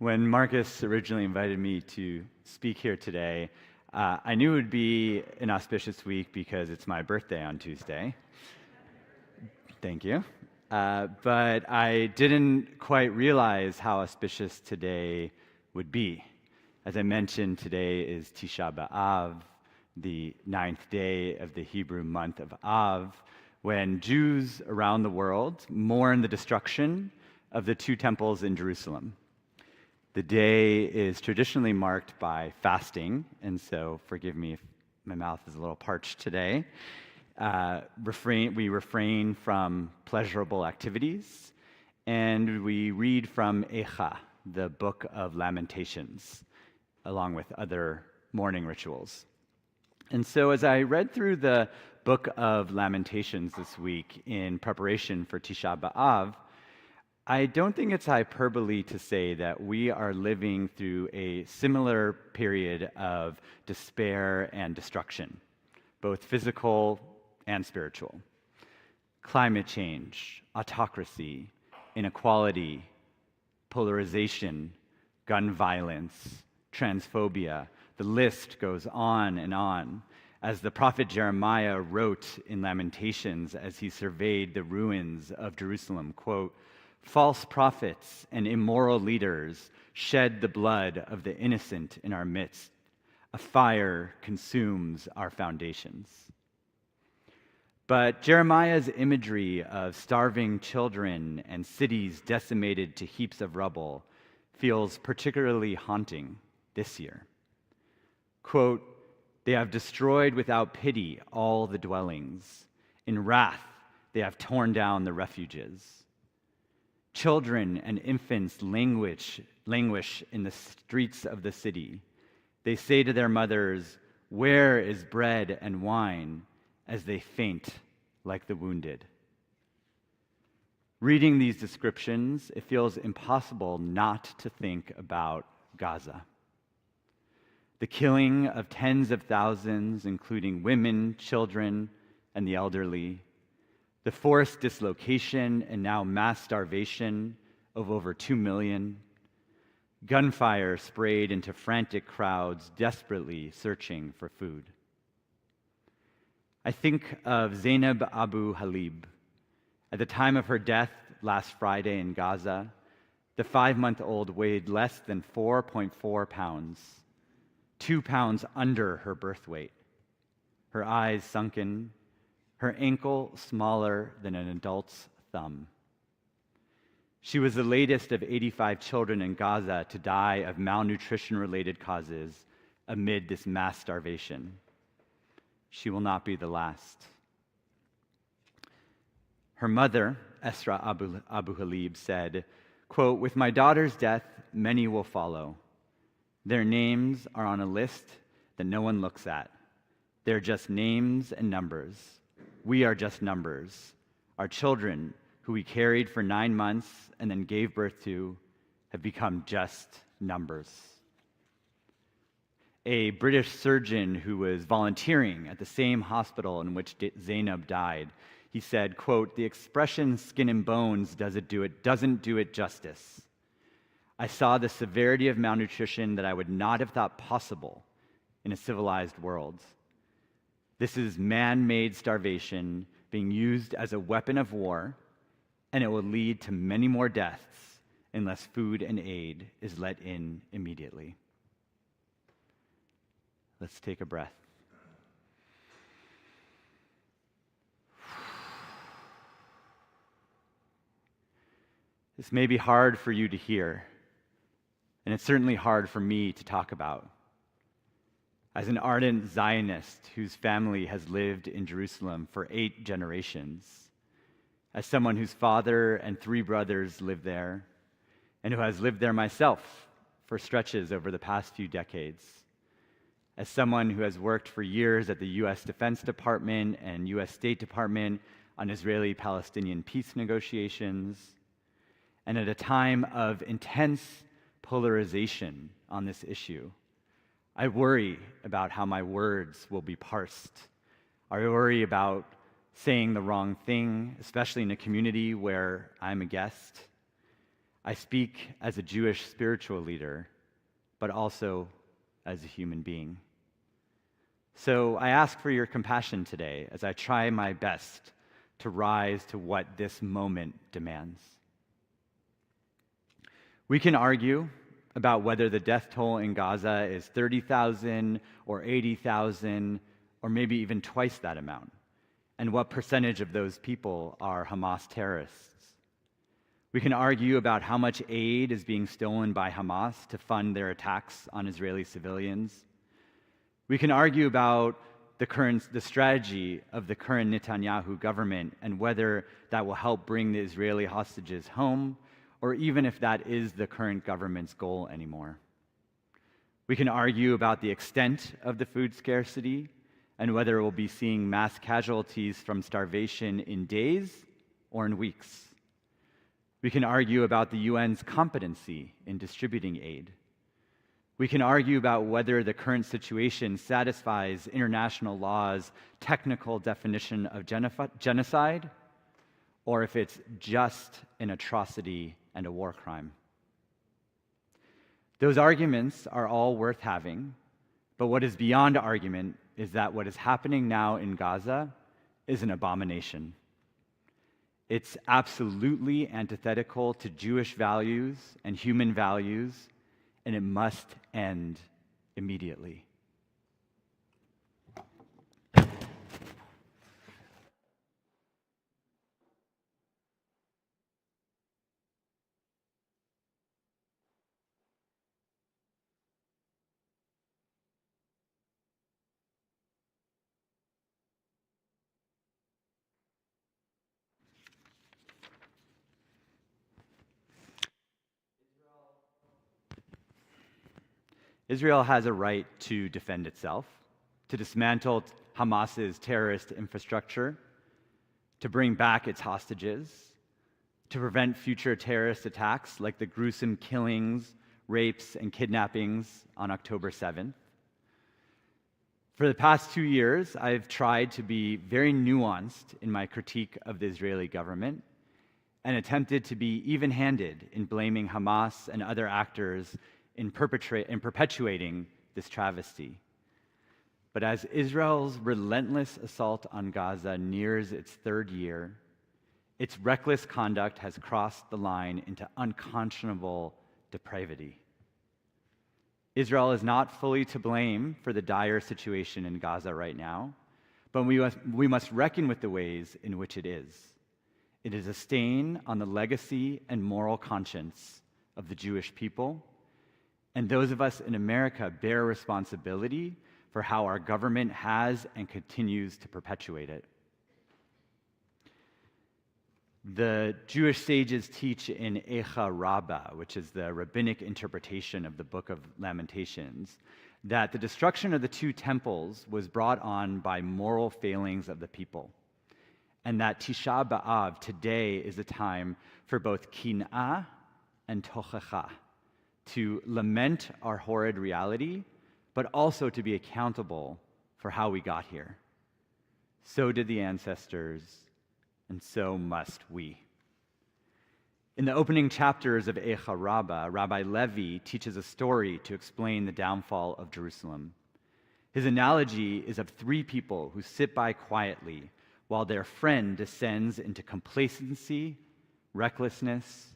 When Marcus originally invited me to speak here today, I knew it would be an auspicious week because it's my birthday on Tuesday. Thank you. But I didn't quite realize how auspicious today would be. As I mentioned, today is Tisha B'Av, the 9th day of the Hebrew month of Av, when Jews around the world mourn the destruction of the two temples in Jerusalem. The day is traditionally marked by fasting, and so forgive me if my mouth is a little parched today. We refrain from pleasurable activities, and we read from Echa, the Book of Lamentations, along with other mourning rituals. And so as I read through the Book of Lamentations this week in preparation for Tisha B'Av, I don't think it's hyperbole to say that we are living through a similar period of despair and destruction, both physical and spiritual. Climate change, autocracy, inequality, polarization, gun violence, transphobia, the list goes on and on. As the prophet Jeremiah wrote in Lamentations as he surveyed the ruins of Jerusalem, quote, "False prophets and immoral leaders shed the blood of the innocent in our midst. A fire consumes our foundations." But Jeremiah's imagery of starving children and cities decimated to heaps of rubble feels particularly haunting this year. Quote, "They have destroyed without pity all the dwellings. In wrath, they have torn down the refuges. Children and infants languish in the streets of the city. They say to their mothers, 'Where is bread and wine?' as they faint like the wounded." Reading these descriptions, it feels impossible not to think about Gaza. The killing of tens of thousands, including women, children, and the elderly. The forced dislocation and now mass starvation of over 2 million. Gunfire sprayed into frantic crowds desperately searching for food. I think of Zainab Abu Halib. At the time of her death last Friday in Gaza, the 5-month-old weighed less than 4.4 pounds, 2 pounds under her birth weight. Her eyes sunken, her ankle smaller than an adult's thumb. She was the latest of 85 children in Gaza to die of malnutrition-related causes amid this mass starvation. She will not be the last. Her mother, Esra Abu Halib, said, quote, "With my daughter's death, many will follow. Their names are on a list that no one looks at. They're just names and numbers. We are just numbers. Our children, who we carried for 9 months and then gave birth to, have become just numbers." A British surgeon who was volunteering at the same hospital in which Zainab died, he said, quote, "The expression skin and bones doesn't do it justice. I saw the severity of malnutrition that I would not have thought possible in a civilized world. This is man-made starvation being used as a weapon of war, and it will lead to many more deaths unless food and aid is let in immediately." Let's take a breath. This may be hard for you to hear, and it's certainly hard for me to talk about. As an ardent Zionist whose family has lived in Jerusalem for 8 generations, as someone whose father and 3 brothers live there, and who has lived there myself for stretches over the past few decades, as someone who has worked for years at the U.S. Defense Department and U.S. State Department on Israeli-Palestinian peace negotiations, and at a time of intense polarization on this issue, I worry about how my words will be parsed. I worry about saying the wrong thing, especially in a community where I'm a guest. I speak as a Jewish spiritual leader, but also as a human being. So I ask for your compassion today as I try my best to rise to what this moment demands. We can argue about whether the death toll in Gaza is 30,000 or 80,000 or maybe even twice that amount, and what percentage of those people are Hamas terrorists. We can argue about how much aid is being stolen by Hamas to fund their attacks on Israeli civilians. We can argue about the strategy of the current Netanyahu government and whether that will help bring the Israeli hostages home, or even if that is the current government's goal anymore. We can argue about the extent of the food scarcity and whether we'll be seeing mass casualties from starvation in days or in weeks. We can argue about the UN's competency in distributing aid. We can argue about whether the current situation satisfies international law's technical definition of genocide, or if it's just an atrocity and a war crime. Those arguments are all worth having, but what is beyond argument is that what is happening now in Gaza is an abomination. It's absolutely antithetical to Jewish values and human values, and it must end immediately. Israel has a right to defend itself, to dismantle Hamas's terrorist infrastructure, to bring back its hostages, to prevent future terrorist attacks like the gruesome killings, rapes, and kidnappings on October 7th. For the past 2 years, I've tried to be very nuanced in my critique of the Israeli government and attempted to be even-handed in blaming Hamas and other actors in perpetuating this travesty. But as Israel's relentless assault on Gaza nears its 3rd year, its reckless conduct has crossed the line into unconscionable depravity. Israel is not fully to blame for the dire situation in Gaza right now, but we must reckon with the ways in which it is. It is a stain on the legacy and moral conscience of the Jewish people, and those of us in America bear responsibility for how our government has and continues to perpetuate it. The Jewish sages teach in Eicha Rabbah, which is the rabbinic interpretation of the Book of Lamentations, that the destruction of the 2 temples was brought on by moral failings of the people, and that Tisha B'Av today is a time for both kin'ah and tochecha, to lament our horrid reality, but also to be accountable for how we got here. So did the ancestors, and so must we. In the opening chapters of Eicha Rabbah, Rabbi Levi teaches a story to explain the downfall of Jerusalem. His analogy is of 3 people who sit by quietly while their friend descends into complacency, recklessness,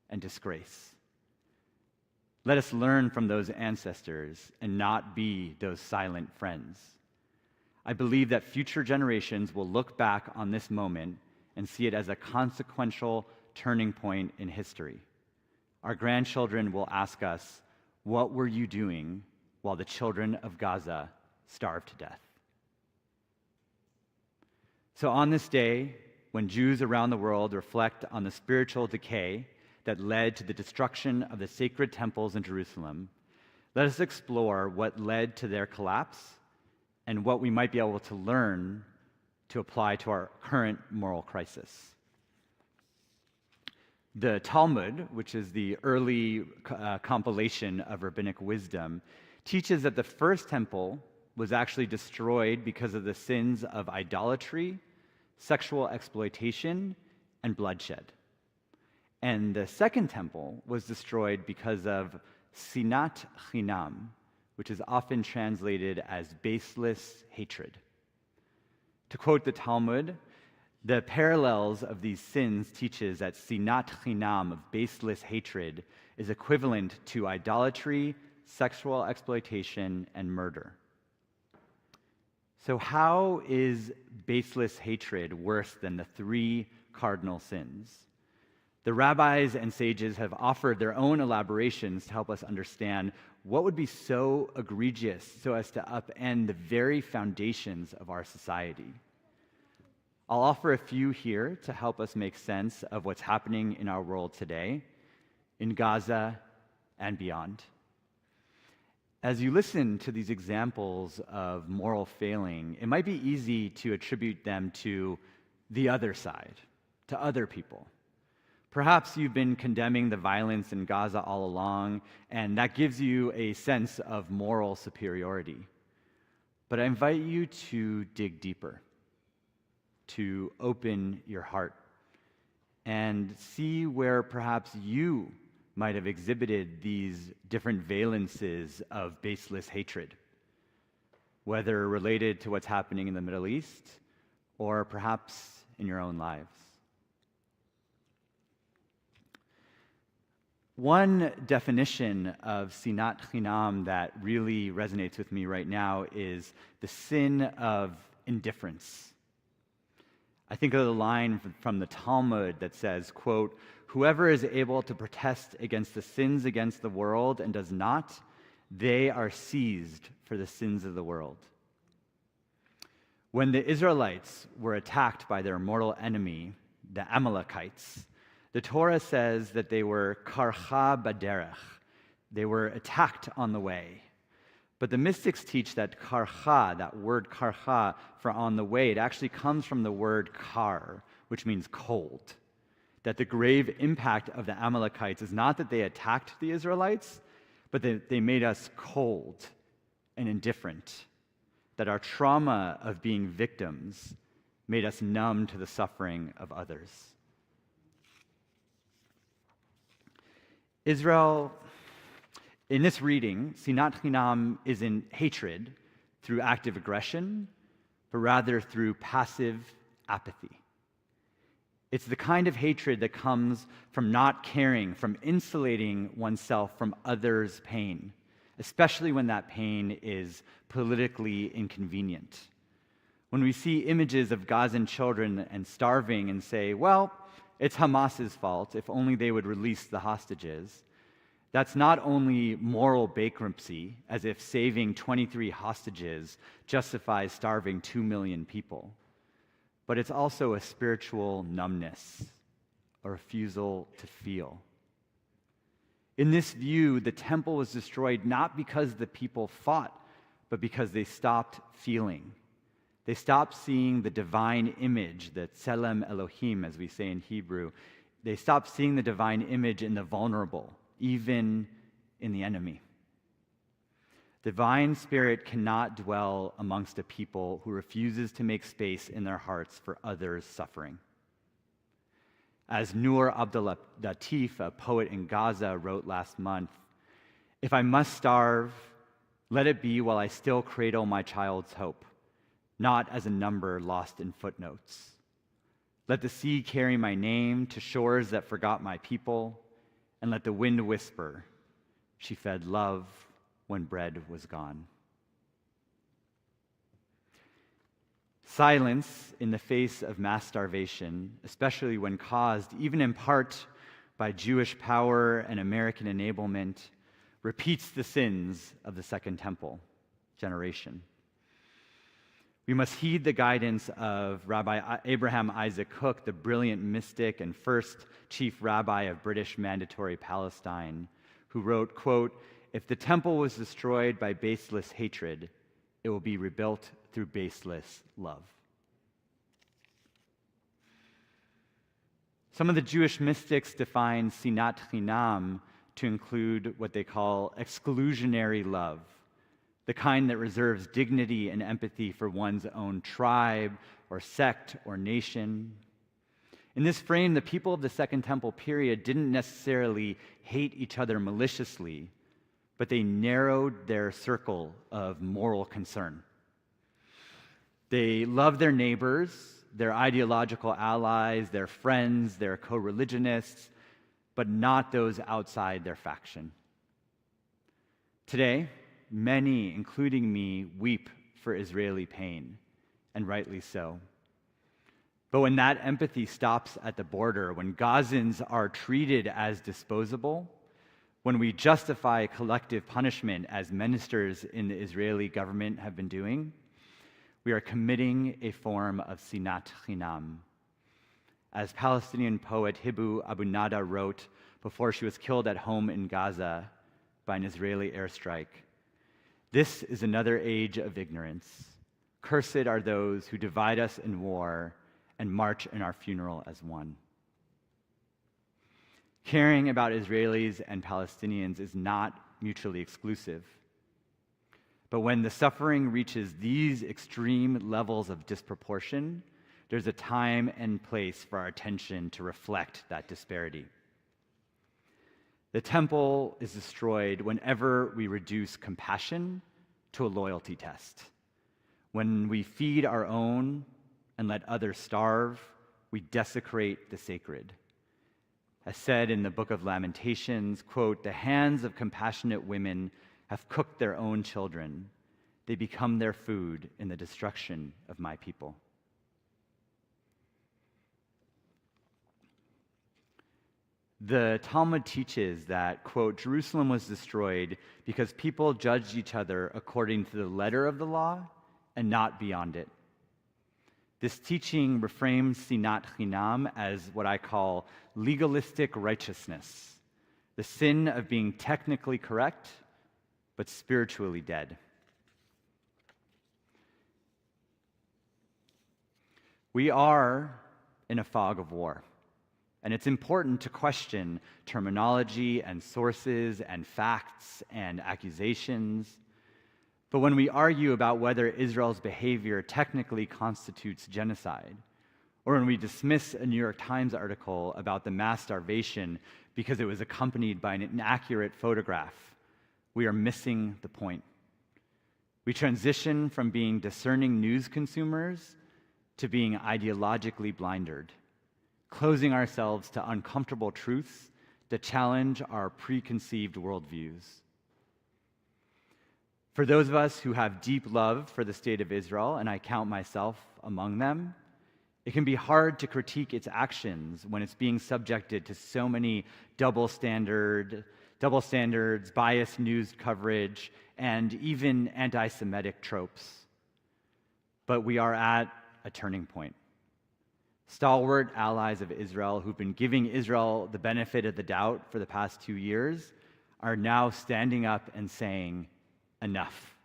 and disgrace. Let us learn from those ancestors and not be those silent friends. I believe that future generations will look back on this moment and see it as a consequential turning point in history. Our grandchildren will ask us, "What were you doing while the children of Gaza starved to death?" So on this day, when Jews around the world reflect on the spiritual decay that led to the destruction of the sacred temples in Jerusalem, let us explore what led to their collapse and what we might be able to learn to apply to our current moral crisis. The Talmud, which is the early compilation of rabbinic wisdom, teaches that the first temple was actually destroyed because of the sins of idolatry, sexual exploitation, and bloodshed. And the second temple was destroyed because of sinat chinam, which is often translated as baseless hatred. To quote the Talmud, the parallels of these sins teaches that sinat chinam, of baseless hatred, is equivalent to idolatry, sexual exploitation, and murder. So how is baseless hatred worse than the three cardinal sins? The rabbis and sages have offered their own elaborations to help us understand what would be so egregious so as to upend the very foundations of our society. I'll offer a few here to help us make sense of what's happening in our world today, in Gaza and beyond. As you listen to these examples of moral failing, it might be easy to attribute them to the other side, to other people. Perhaps you've been condemning the violence in Gaza all along, and that gives you a sense of moral superiority. But I invite you to dig deeper, to open your heart, and see where perhaps you might have exhibited these different valences of baseless hatred, whether related to what's happening in the Middle East or perhaps in your own lives. One definition of sinat chinam that really resonates with me right now is the sin of indifference. I think of the line from the Talmud that says, quote, "Whoever is able to protest against the sins against the world and does not, they are seized for the sins of the world." When the Israelites were attacked by their mortal enemy, the Amalekites, the Torah says that they were karcha baderech. They were attacked on the way. But the mystics teach that karcha, that word karcha for on the way, it actually comes from the word kar, which means cold. That the grave impact of the Amalekites is not that they attacked the Israelites, but that they made us cold and indifferent. That our trauma of being victims made us numb to the suffering of others. Israel, in this reading, sinat chinam isn't hatred through active aggression, but rather through passive apathy. It's the kind of hatred that comes from not caring, from insulating oneself from others' pain, especially when that pain is politically inconvenient. When we see images of Gazan children and starving and say, well, it's Hamas's fault, if only they would release the hostages, that's not only moral bankruptcy, as if saving 23 hostages justifies starving 2 million people, but it's also a spiritual numbness, a refusal to feel. In this view, the temple was destroyed not because the people fought, but because they stopped feeling. They stopped seeing the divine image, the tselem Elohim, as we say in Hebrew. They stopped seeing the divine image in the vulnerable, even in the enemy. The divine spirit cannot dwell amongst a people who refuses to make space in their hearts for others' suffering. As Noor Abdul Latif, a poet in Gaza, wrote last month, "If I must starve, let it be while I still cradle my child's hope, not as a number lost in footnotes. Let the sea carry my name to shores that forgot my people, and let the wind whisper, she fed love when bread was gone." Silence in the face of mass starvation, especially when caused, even in part, by Jewish power and American enablement, repeats the sins of the Second Temple generation. We must heed the guidance of Rabbi Abraham Isaac Cook, the brilliant mystic and first chief rabbi of British Mandatory Palestine, who wrote, quote, "If the temple was destroyed by baseless hatred, it will be rebuilt through baseless love." Some of the Jewish mystics define sinat chinam to include what they call exclusionary love, the kind that reserves dignity and empathy for one's own tribe or sect or nation. In this frame, the people of the Second Temple period didn't necessarily hate each other maliciously, but they narrowed their circle of moral concern. They loved their neighbors, their ideological allies, their friends, their co-religionists, but not those outside their faction. Today, many, including me, weep for Israeli pain, and rightly so. But when that empathy stops at the border, when Gazans are treated as disposable, when we justify collective punishment as ministers in the Israeli government have been doing, we are committing a form of sinat chinam. As Palestinian poet Hibu Abu Nada wrote before she was killed at home in Gaza by an Israeli airstrike, "This is another age of ignorance. Cursed are those who divide us in war and march in our funeral as one." Caring about Israelis and Palestinians is not mutually exclusive. But when the suffering reaches these extreme levels of disproportion, there's a time and place for our attention to reflect that disparity. The temple is destroyed whenever we reduce compassion to a loyalty test. When we feed our own and let others starve, we desecrate the sacred. As said in the book of Lamentations, quote, "The hands of compassionate women have cooked their own children. They become their food in the destruction of my people." The Talmud teaches that, quote, "Jerusalem was destroyed because people judged each other according to the letter of the law and not beyond it." This teaching reframes sinat chinam as what I call legalistic righteousness, the sin of being technically correct but spiritually dead. We are in a fog of war, and it's important to question terminology and sources and facts and accusations. But when we argue about whether Israel's behavior technically constitutes genocide, or when we dismiss a New York Times article about the mass starvation because it was accompanied by an inaccurate photograph, we are missing the point. We transition from being discerning news consumers to being ideologically blinded, closing ourselves to uncomfortable truths that challenge our preconceived worldviews. For those of us who have deep love for the state of Israel, and I count myself among them, it can be hard to critique its actions when it's being subjected to so many double standards, biased news coverage, and even anti-Semitic tropes. But we are at a turning point. Stalwart allies of Israel who've been giving Israel the benefit of the doubt for the past 2 years are now standing up and saying, enough.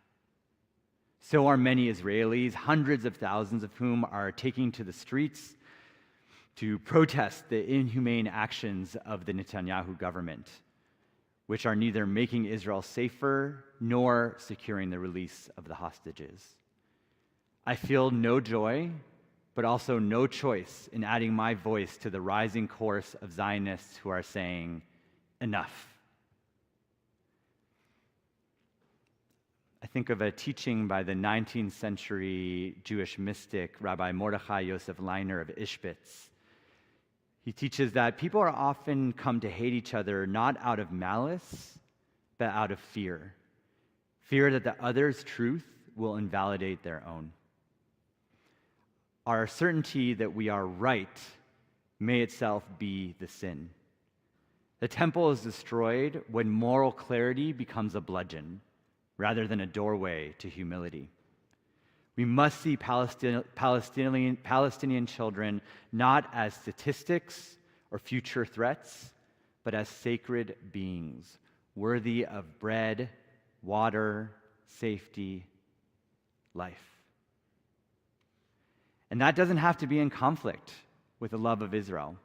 So are many Israelis, hundreds of thousands of whom are taking to the streets to protest the inhumane actions of the Netanyahu government, which are neither making Israel safer nor securing the release of the hostages. I feel no joy, but also no choice in adding my voice to the rising chorus of Zionists who are saying, enough. I think of a teaching by the 19th century Jewish mystic, Rabbi Mordechai Yosef Leiner of Ishbitz. He teaches that people are often come to hate each other not out of malice, but out of fear. Fear that the other's truth will invalidate their own. Our certainty that we are right may itself be the sin. The temple is destroyed when moral clarity becomes a bludgeon rather than a doorway to humility. We must see Palestinian children not as statistics or future threats, but as sacred beings, worthy of bread, water, safety, life. And that doesn't have to be in conflict with the love of Israel.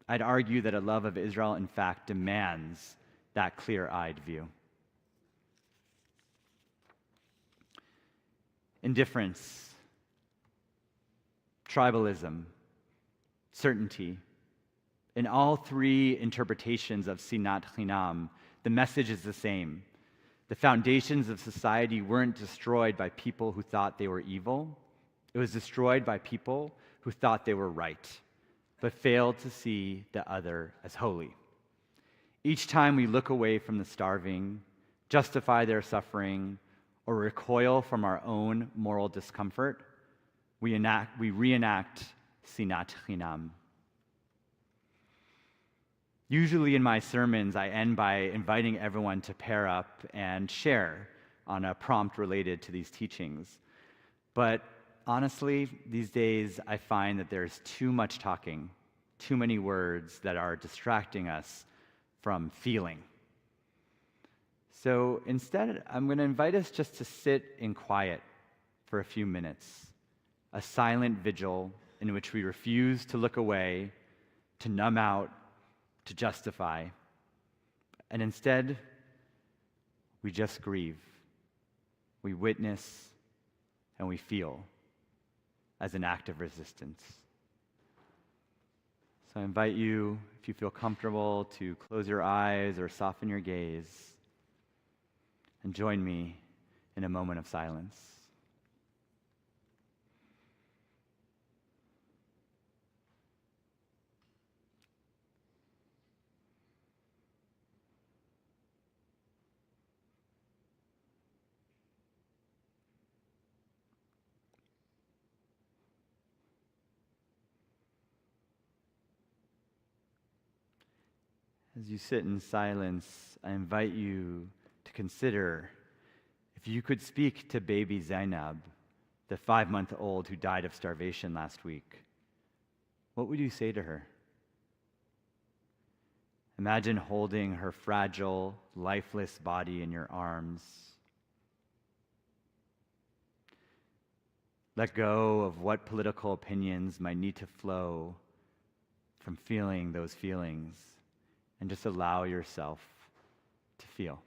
I'd argue that a love of Israel, in fact, demands that clear-eyed view. Indifference, tribalism, certainty, In all three interpretations of Sinat Chinam, the message is the same. The foundations of society weren't destroyed by people who thought they were evil. It was destroyed by people who thought they were right, but failed to see the other as holy. Each time we look away from the starving, justify their suffering, or recoil from our own moral discomfort, we reenact Sinat Chinam. Usually in my sermons, I end by inviting everyone to pair up and share on a prompt related to these teachings. But honestly, these days I find that there's too much talking, too many words that are distracting us from feeling. So instead, I'm going to invite us just to sit in quiet for a few minutes, a silent vigil in which we refuse to look away, to numb out, to justify, and instead, we just grieve, we witness, and we feel as an act of resistance. So I invite you, if you feel comfortable, to close your eyes or soften your gaze and join me in a moment of silence. As you sit in silence, I invite you to consider if you could speak to baby Zainab, the 5-month-old who died of starvation last week. What would you say to her? Imagine holding her fragile, lifeless body in your arms. Let go of what political opinions might need to flow from feeling those feelings, and just allow yourself to feel.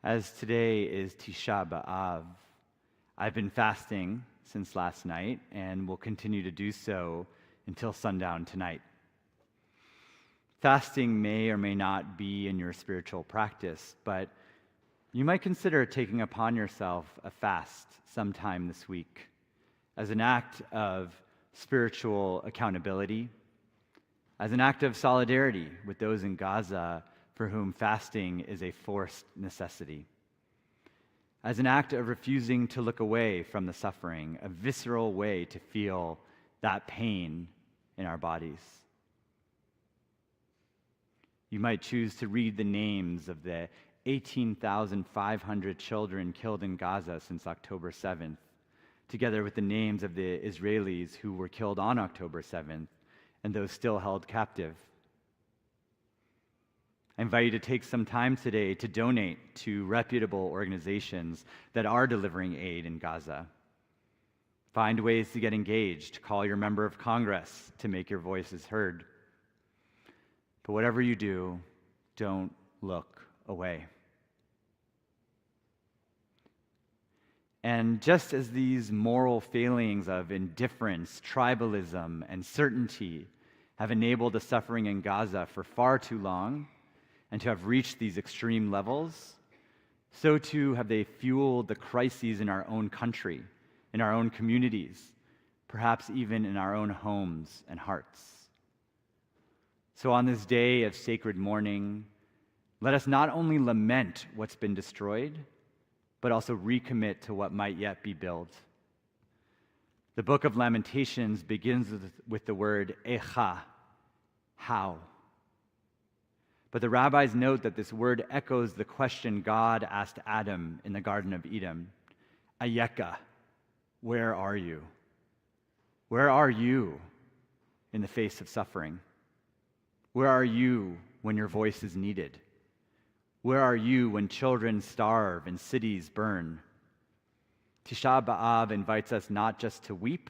As today is Tisha B'Av, I've been fasting since last night and will continue to do so until sundown tonight. Fasting may or may not be in your spiritual practice, but you might consider taking upon yourself a fast sometime this week as an act of spiritual accountability, as an act of solidarity with those in Gaza for whom fasting is a forced necessity, as an act of refusing to look away from the suffering, a visceral way to feel that pain in our bodies. You might choose to read the names of the 18,500 children killed in Gaza since October 7th, together with the names of the Israelis who were killed on October 7th and those still held captive. I invite you to take some time today to donate to reputable organizations that are delivering aid in Gaza. Find ways to get engaged. Call your member of Congress to make your voices heard. But whatever you do, don't look away. And just as these moral failings of indifference, tribalism, and certainty have enabled the suffering in Gaza for far too long, and to have reached these extreme levels, so too have they fueled the crises in our own country, in our own communities, perhaps even in our own homes and hearts. So on this day of sacred mourning, let us not only lament what's been destroyed, but also recommit to what might yet be built. The book of Lamentations begins with the word echa, How? But the rabbis note that this word echoes the question God asked Adam in the Garden of Eden. Ayeka, where are you? Where are you in the face of suffering? Where are you when your voice is needed? Where are you when children starve and cities burn? Tisha B'Av invites us not just to weep,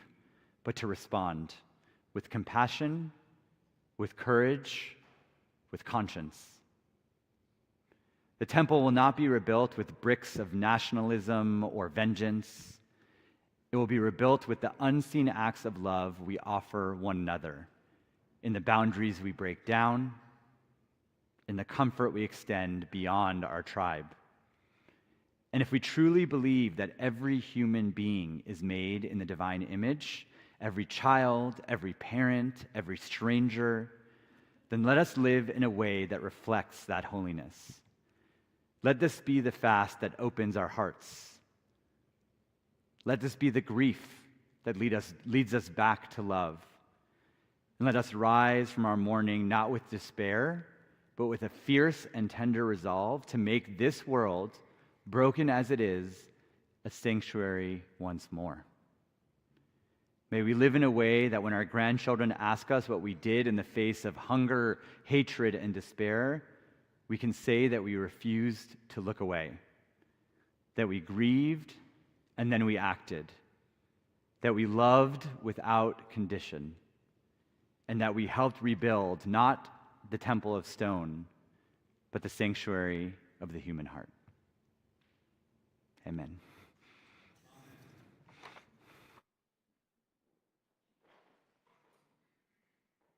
but to respond with compassion, with courage, with conscience. The temple will not be rebuilt with bricks of nationalism or vengeance. It will be rebuilt with the unseen acts of love we offer one another, in the boundaries we break down, in the comfort we extend beyond our tribe. And if we truly believe that every human being is made in the divine image, every child, every parent, every stranger, then let us live in a way that reflects that holiness. Let this be the fast that opens our hearts. Let this be the grief that leads us back to love. And let us rise from our mourning not with despair, but with a fierce and tender resolve to make this world, broken as it is, a sanctuary once more. May we live in a way that when our grandchildren ask us what we did in the face of hunger, hatred, and despair, we can say that we refused to look away, that we grieved and then we acted, that we loved without condition, and that we helped rebuild not the temple of stone, but the sanctuary of the human heart. Amen.